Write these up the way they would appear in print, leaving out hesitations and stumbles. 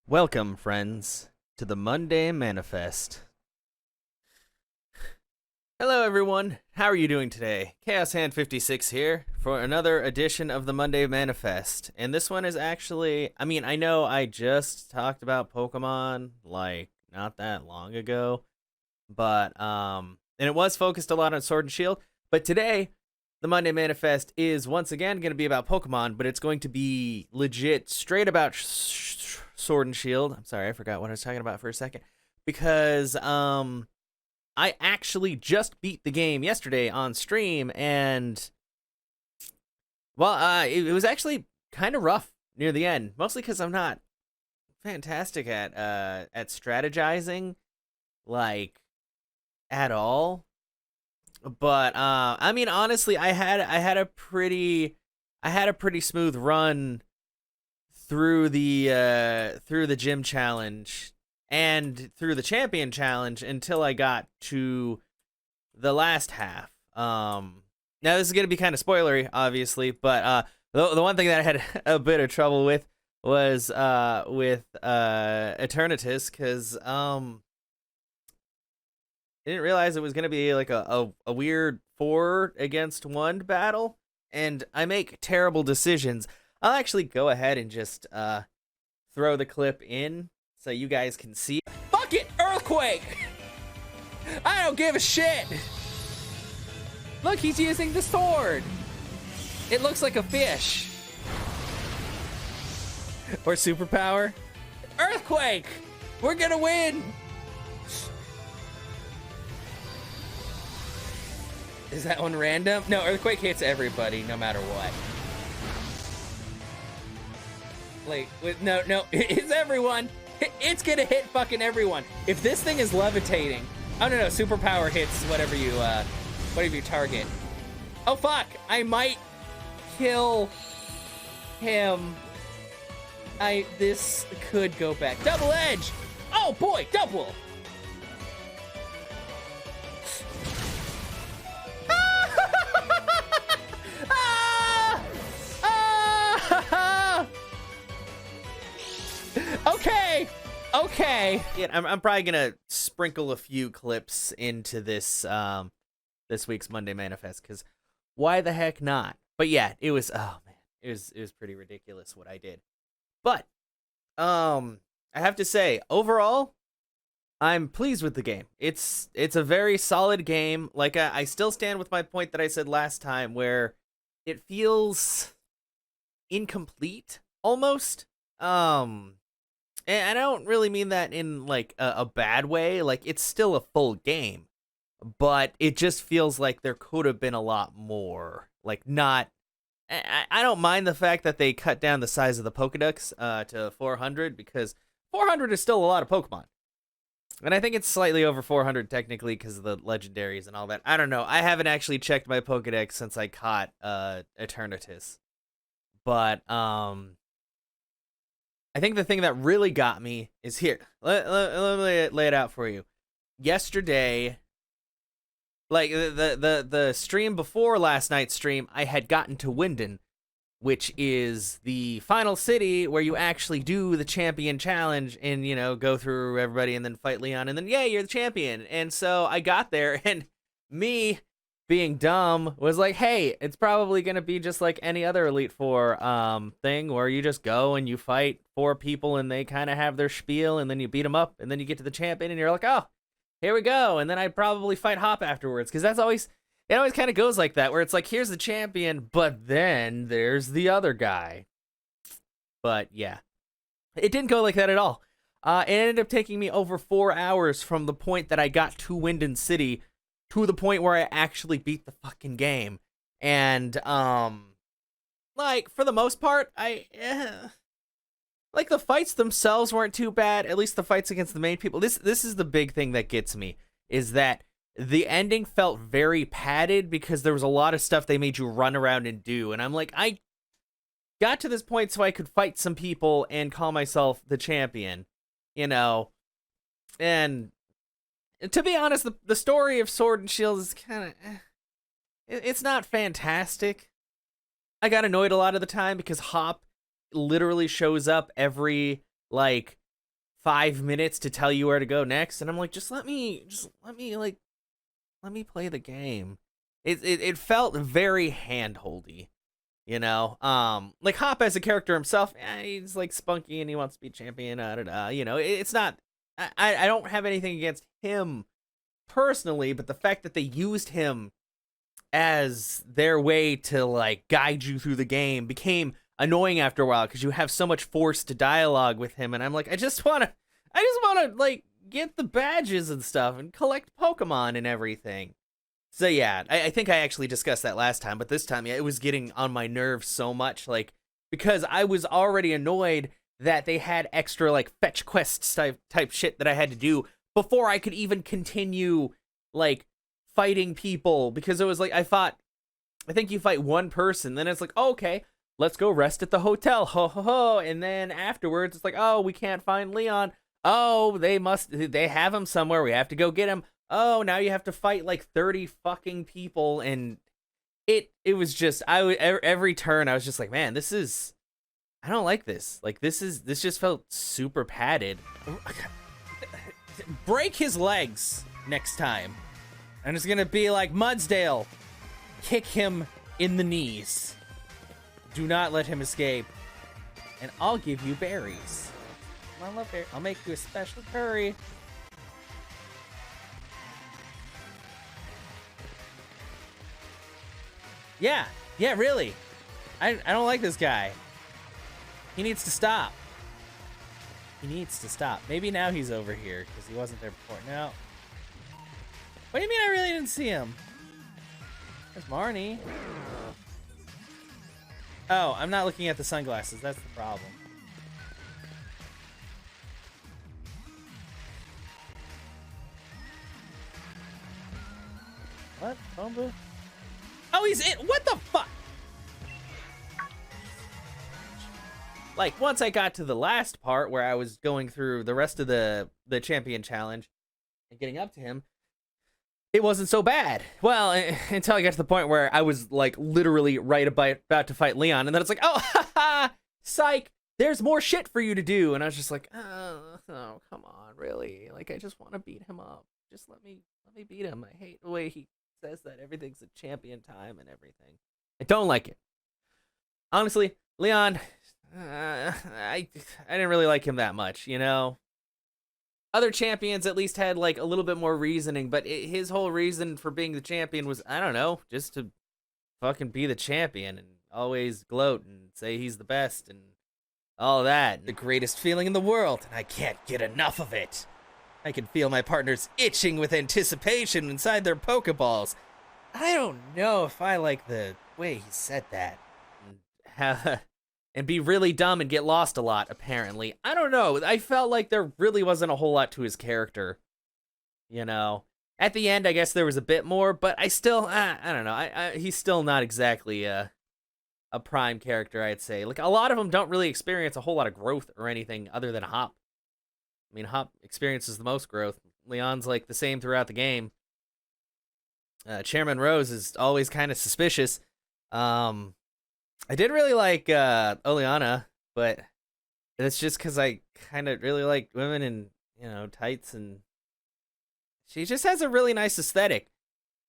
Welcome, friends, to the Monday Manifest. Hello, everyone. How are you doing today? Chaos Hand 56 here for another edition of the Monday Manifest. And this one is actually, I know I just talked about Pokemon, like, not that long ago, but, and it was focused a lot on Sword and Shield, but today, the Monday Manifest is once again going to be about Pokemon, but it's going to be legit straight about Sword and Shield. I'm sorry, I forgot what I was talking about for a second. Because I actually just beat the game yesterday on stream, and it was actually kind of rough near the end, mostly because I'm not fantastic at strategizing, like, at all. But honestly, I had a pretty smooth run through the gym challenge and through the champion challenge until I got to the last half. Now this is gonna be kind of spoilery, obviously, but the one thing that I had a bit of trouble with was with Eternatus, because I didn't realize it was gonna be like a weird 4 against 1 battle, and I make terrible decisions. I'll actually go ahead and just throw the clip in so you guys can see. Fuck it, earthquake! I don't give a shit. Look, he's using the sword. It looks like a fish. Or superpower. Earthquake! We're gonna win! Is that one random? No, earthquake hits everybody, no matter what. Like, no, it's everyone. It's gonna hit fucking everyone. If this thing is levitating, oh no, superpower hits whatever you target. Oh fuck, I might kill him. This could go back. Double edge. Oh boy, double. Okay. Yeah, I'm probably gonna sprinkle a few clips into this this week's Monday Manifest, because why the heck not? But yeah, it was, oh man, it was pretty ridiculous what I did. But I have to say, overall, I'm pleased with the game. It's a very solid game. Like, I still stand with my point that I said last time, where it feels incomplete almost. And I don't really mean that in like a bad way. Like, it's still a full game, but it just feels like there could have been a lot more. Like, not. I don't mind the fact that they cut down the size of the Pokedex to 400, because 400 is still a lot of Pokemon. And I think it's slightly over 400 technically because of the legendaries and all that. I don't know. I haven't actually checked my Pokedex since I caught Eternatus. But I think the thing that really got me is here. Let me lay it out for you. Yesterday, like the stream before last night's stream, I had gotten to Winden, which is the final city where you actually do the champion challenge and, go through everybody and then fight Leon, and then, yeah, you're the champion. And so I got there, and me, being dumb, was like, hey, it's probably going to be just like any other Elite Four thing, where you just go and you fight 4 people and they kind of have their spiel, and then you beat them up, and then you get to the champion and you're like, oh, here we go. And then I'd probably fight Hop afterwards, because it always kind of goes like that, where it's like, here's the champion, but then there's the other guy. But yeah, it didn't go like that at all. It ended up taking me over 4 hours from the point that I got to Winden City to the point where I actually beat the fucking game. And, like, for the most part, like, the fights themselves weren't too bad, at least the fights against the main people. This is the big thing that gets me, is that the ending felt very padded, because there was a lot of stuff they made you run around and do. And I'm like, I got to this point so I could fight some people and call myself the champion, and to be honest, the story of Sword and Shield is kind of, it's not fantastic. I got annoyed a lot of the time because Hop literally shows up every, like, 5 minutes to tell you where to go next, and I'm like, let me play the game. It felt very handholdy, you know. Like Hop as a character himself, he's like spunky and he wants to be champion. You know, it's not. I don't have anything against him personally, but the fact that they used him as their way to like guide you through the game became annoying after a while because you have so much forced dialogue with him, and I'm like, I just wanna like get the badges and stuff and collect Pokemon and everything. So yeah, I think I actually discussed that last time, but this time, yeah, it was getting on my nerves so much, like, because I was already annoyed that they had extra like fetch quests type shit that I had to do before I could even continue like fighting people, because it was like I think you fight one person, then it's like, oh, okay, let's go rest at the hotel, ho ho ho, and then afterwards it's like, oh, we can't find Leon. Oh, they have him somewhere. We have to go get him. Oh, now you have to fight like 30 fucking people, and it was just every turn I was just like, man, I don't like this. Like this just felt super padded. Break his legs next time. And it's gonna be like, Mudsdale, kick him in the knees. Do not let him escape. And I'll give you berries. I love berries. I'll make you a special curry. Yeah, really. I don't like this guy. He needs to stop. Maybe now he's over here because he wasn't there before. No. What do you mean I really didn't see him? There's Marnie. Oh, I'm not looking at the sunglasses. That's the problem. What? Phone booth? Oh, he's in. What the fuck? Like, once I got to the last part where I was going through the rest of the champion challenge and getting up to him, it wasn't so bad. Well, until I got to the point where I was, like, literally right about to fight Leon, and then it's like, oh, haha, psych, there's more shit for you to do. And I was just like, oh, come on, really? Like, I just want to beat him up. Just let me beat him. I hate the way he says that everything's a champion time and everything. I don't like it. Honestly, Leon, I didn't really like him that much, you know? Other champions at least had like a little bit more reasoning, but his whole reason for being the champion was, I don't know, just to fucking be the champion and always gloat and say he's the best and all that. The greatest feeling in the world, and I can't get enough of it. I can feel my partners itching with anticipation inside their Pokeballs. I don't know if I like the way he said that. And be really dumb and get lost a lot, apparently. I don't know. I felt like there really wasn't a whole lot to his character. You know? At the end, I guess there was a bit more, but I still, I don't know. He's still not exactly a prime character, I'd say. Like, a lot of them don't really experience a whole lot of growth or anything other than Hop. I mean, Hop experiences the most growth. Leon's, like, the same throughout the game. Chairman Rose is always kind of suspicious. I did really like Oleana, but it's just because I kind of really like women in, you know, tights, and she just has a really nice aesthetic.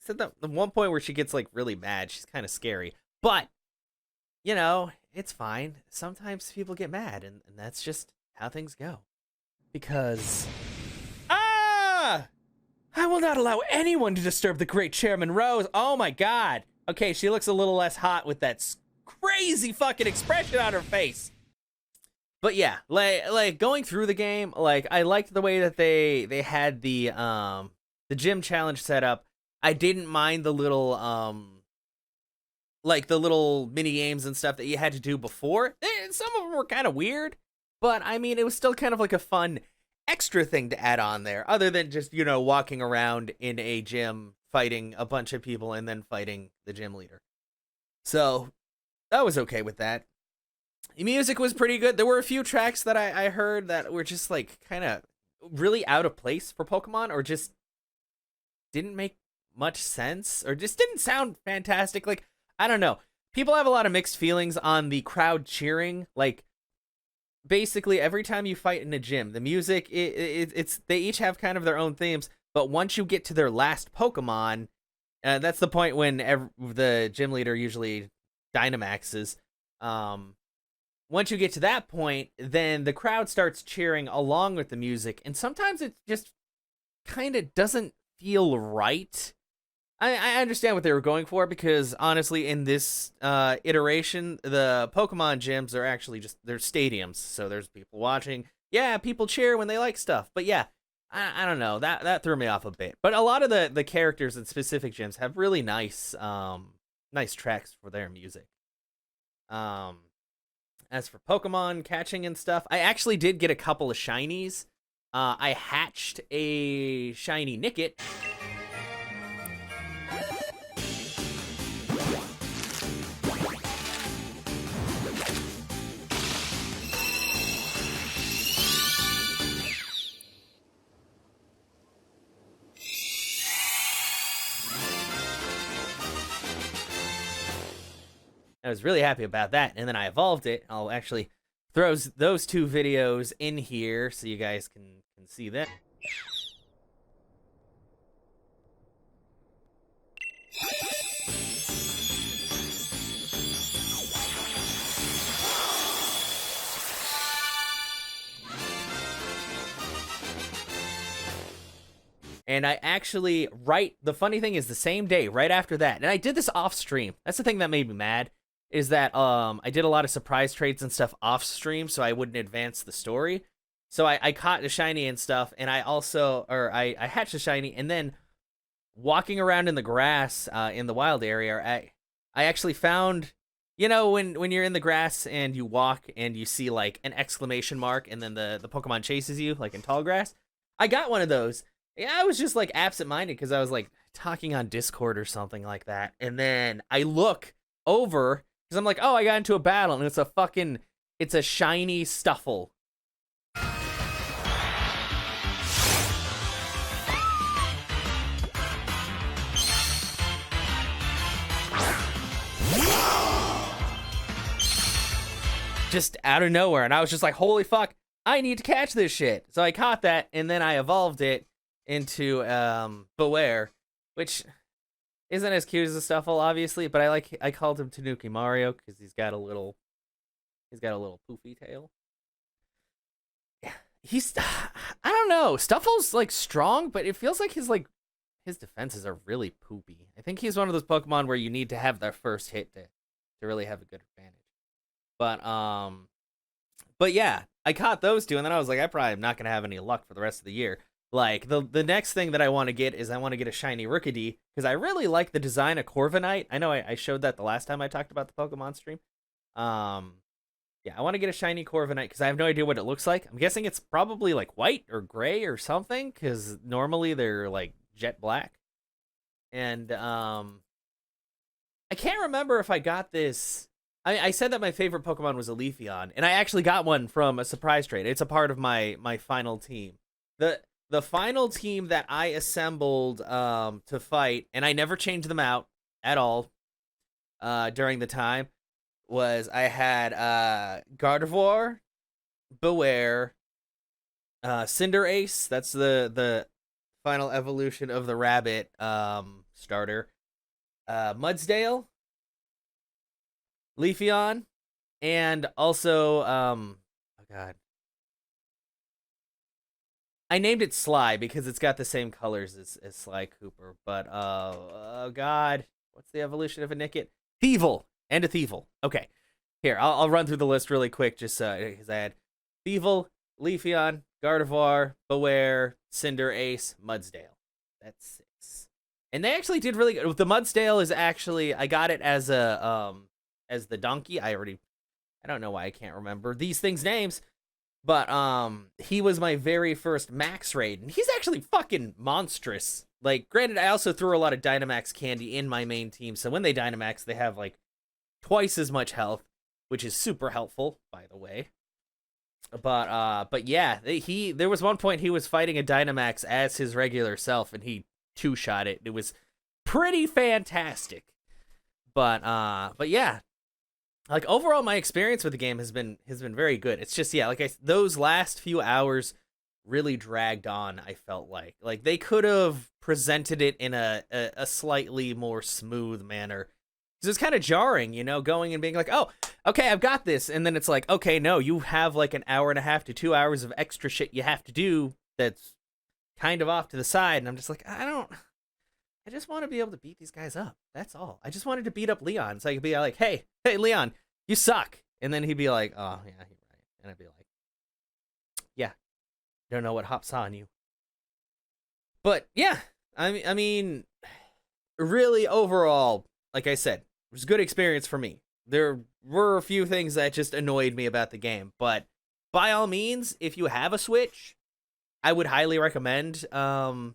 Except the one point where she gets like really mad, she's kind of scary. But, you know, it's fine. Sometimes people get mad, and that's just how things go. Because... I will not allow anyone to disturb the great Chairman Rose. Oh my god. Okay, she looks a little less hot with that crazy fucking expression on her face. But yeah, like going through the game, like I liked the way that they had the gym challenge set up. I didn't mind the little like the little mini games and stuff that you had to do before. Some of them were kind of weird, but I mean, it was still kind of like a fun extra thing to add on there, other than just, you know, walking around in a gym fighting a bunch of people and then fighting the gym leader. So I was okay with that. The music was pretty good. There were a few tracks that I heard that were just like kind of really out of place for Pokemon, or just didn't make much sense, or just didn't sound fantastic. Like, I don't know. People have a lot of mixed feelings on the crowd cheering. Like, basically every time you fight in a gym, the music it's they each have kind of their own themes, but once you get to their last Pokemon, that's the point when the gym leader usually Dynamaxes. Um, Once you get to that point, then the crowd starts cheering along with the music, and sometimes it just kind of doesn't feel right. I understand what they were going for because honestly, in this iteration, the Pokemon gyms are actually just they're stadiums, so there's people watching. Yeah, people cheer when they like stuff, but yeah, I don't know that threw me off a bit. But a lot of the characters in specific gyms have really nice tracks for their music. Um, as for Pokemon catching and stuff, I actually did get a couple of shinies. I hatched a shiny Nickit. I was really happy about that, and then I evolved it. I'll actually throw those two videos in here so you guys can see them. And I actually, the funny thing is the same day, right after that, and I did this off stream. That's the thing that made me mad, is that I did a lot of surprise trades and stuff off stream so I wouldn't advance the story. So I caught a shiny and stuff, and I hatched a shiny, and then walking around in the grass in the wild area, I actually found, you know, when you're in the grass and you walk and you see like an exclamation mark, and then the Pokemon chases you like in tall grass. I got one of those. Yeah, I was just like absent-minded because I was like talking on Discord or something like that, and then I look over because I'm like, oh, I got into a battle, and it's a shiny Stuffle. Just out of nowhere, and I was just like, holy fuck, I need to catch this shit. So I caught that, and then I evolved it into Beware, which isn't as cute as the Stuffle, obviously, but I called him Tanuki Mario because he's got a little poofy tail. Yeah, he's I don't know. Stuffle's like strong, but it feels like his defenses are really poopy. I think he's one of those Pokemon where you need to have their first hit to really have a good advantage. But yeah, I caught those two, and then I was like, I probably am not gonna have any luck for the rest of the year. Like the next thing that I want to get is I want to get a shiny Rookidee because I really like the design of Corviknight. I know I showed that the last time I talked about the Pokemon stream. Yeah, I want to get a shiny Corviknight because I have no idea what it looks like. I'm guessing it's probably like white or gray or something because normally they're like jet black. And I can't remember if I got this. I said that my favorite Pokemon was a Leafeon, and I actually got one from a surprise trade. It's a part of my final team. The final team that I assembled to fight, and I never changed them out at all during the time, was I had Gardevoir, Beware, Cinderace. That's the final evolution of the rabbit starter. Mudsdale, Leafeon, and also oh god, I named it Sly because it's got the same colors as Sly Cooper. But oh god, what's the evolution of a Nickit? Thievul and a Thievul. Okay, here I'll run through the list really quick just because I had Thievul, Leafeon, Gardevoir, Beware, Cinderace, Mudsdale. That's 6. And they actually did really good. The Mudsdale is actually I got it as as the donkey. I don't know why I can't remember these things' names. But he was my very first max raid, and he's actually fucking monstrous. Like, granted, I also threw a lot of Dynamax candy in my main team, so when they Dynamax, they have like twice as much health, which is super helpful, by the way. But yeah, there was one point he was fighting a Dynamax as his regular self, and he two-shot it. It was pretty fantastic. But yeah, like overall my experience with the game has been very good. It's just, yeah, like those last few hours really dragged on. I felt like they could have presented it in a slightly more smooth manner. Because it's kind of jarring, going and being like, oh, okay, I've got this, and then it's like, okay, no, you have like an hour and a half to 2 hours of extra shit you have to do that's kind of off to the side, and I'm just like, I just want to be able to beat these guys up. That's all. I just wanted to beat up Leon, so I could be like, hey, Leon, you suck. And then he'd be like, oh, yeah, you're right. And I'd be like, yeah, don't know what hops on you. But yeah, I mean, really overall, like I said, it was a good experience for me. There were a few things that just annoyed me about the game, but by all means, if you have a Switch, I would highly recommend Pokemon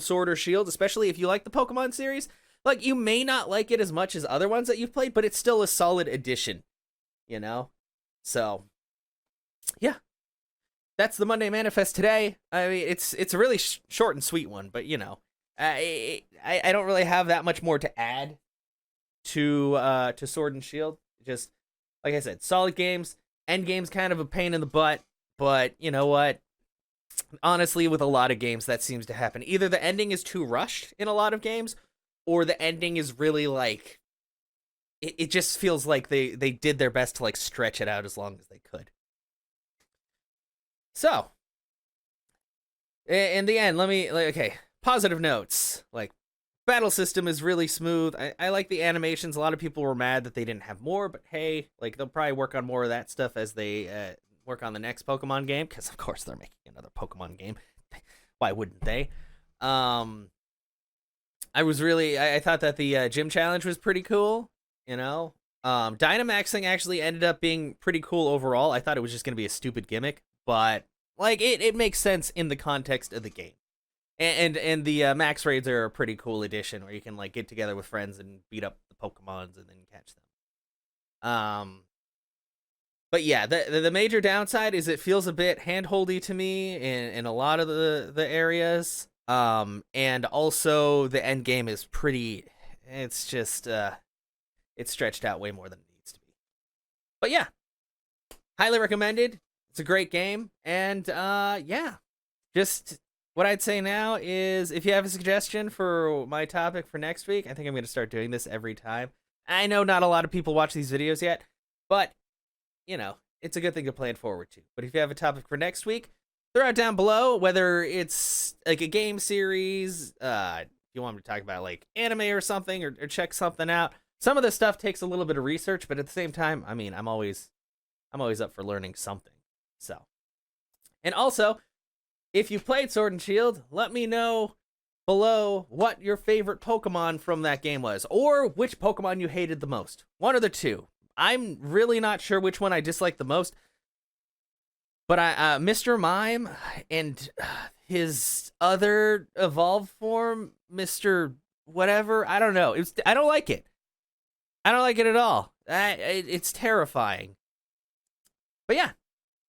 Sword or Shield, especially if you like the Pokemon series. Like, you may not like it as much as other ones that you've played, but it's still a solid addition, So, yeah. That's the Monday Manifest today. I mean, it's a really short and sweet one, but, I don't really have that much more to add to Sword and Shield. Just, like I said, solid games. Endgame's kind of a pain in the butt, but you know what? Honestly, with a lot of games, that seems to happen. Either the ending is too rushed in a lot of games, or the ending is really like it just feels like they did their best to like stretch it out as long as they could. So, in the end, okay, positive notes. Like, battle system is really smooth. I like the animations. A lot of people were mad that they didn't have more, but hey, like, they'll probably work on more of that stuff as they work on the next Pokemon game, because of course they're making another Pokemon game. Why wouldn't they? I thought that the gym challenge was pretty cool, Dynamaxing actually ended up being pretty cool overall. I thought it was just going to be a stupid gimmick, but like it makes sense in the context of the game. And the max raids are a pretty cool addition where you can like get together with friends and beat up the Pokemons and then catch them. But yeah, the major downside is it feels a bit handholdy to me in a lot of the areas. And also the end game is pretty. It's just it's stretched out way more than it needs to be. But yeah, highly recommended. It's a great game, and yeah, just what I'd say now is if you have a suggestion for my topic for next week, I think I'm going to start doing this every time. I know not a lot of people watch these videos yet, but it's a good thing to plan forward to. But if you have a topic for next week, throw it down below, whether it's like a game series, if you want me to talk about like anime or something, or check something out. Some of this stuff takes a little bit of research, but at the same time, I mean, I'm always up for learning something. So, and also, if you've played Sword and Shield, let me know below what your favorite Pokemon from that game was, or which Pokemon you hated the most. One of the two. I'm really not sure which one I disliked the most, but Mr. Mime and his other evolved form, Mr. Whatever, I don't know. I don't like it. I don't like it at all. It's terrifying. But yeah,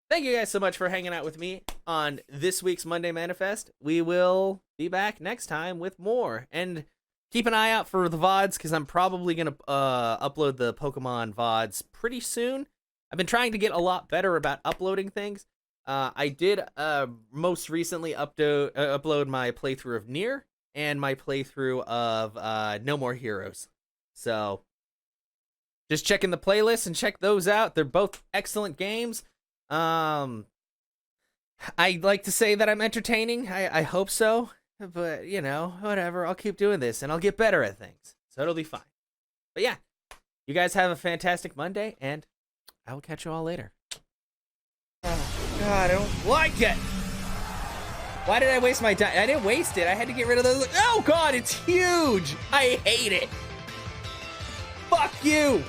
thank you guys so much for hanging out with me on this week's Monday Manifest. We will be back next time with more. And keep an eye out for the VODs, because I'm probably going to upload the Pokemon VODs pretty soon. I've been trying to get a lot better about uploading things. I did most recently upload my playthrough of Nier and my playthrough of No More Heroes. So just check in the playlist and check those out. They're both excellent games. I'd like to say that I'm entertaining. I hope so. But, whatever. I'll keep doing this, and I'll get better at things. So it'll be fine. But yeah, you guys have a fantastic Monday, and I will catch you all later. Oh, God, I don't like it. Why did I waste my time? I didn't waste it. I had to get rid of those. Oh, God, it's huge. I hate it. Fuck you.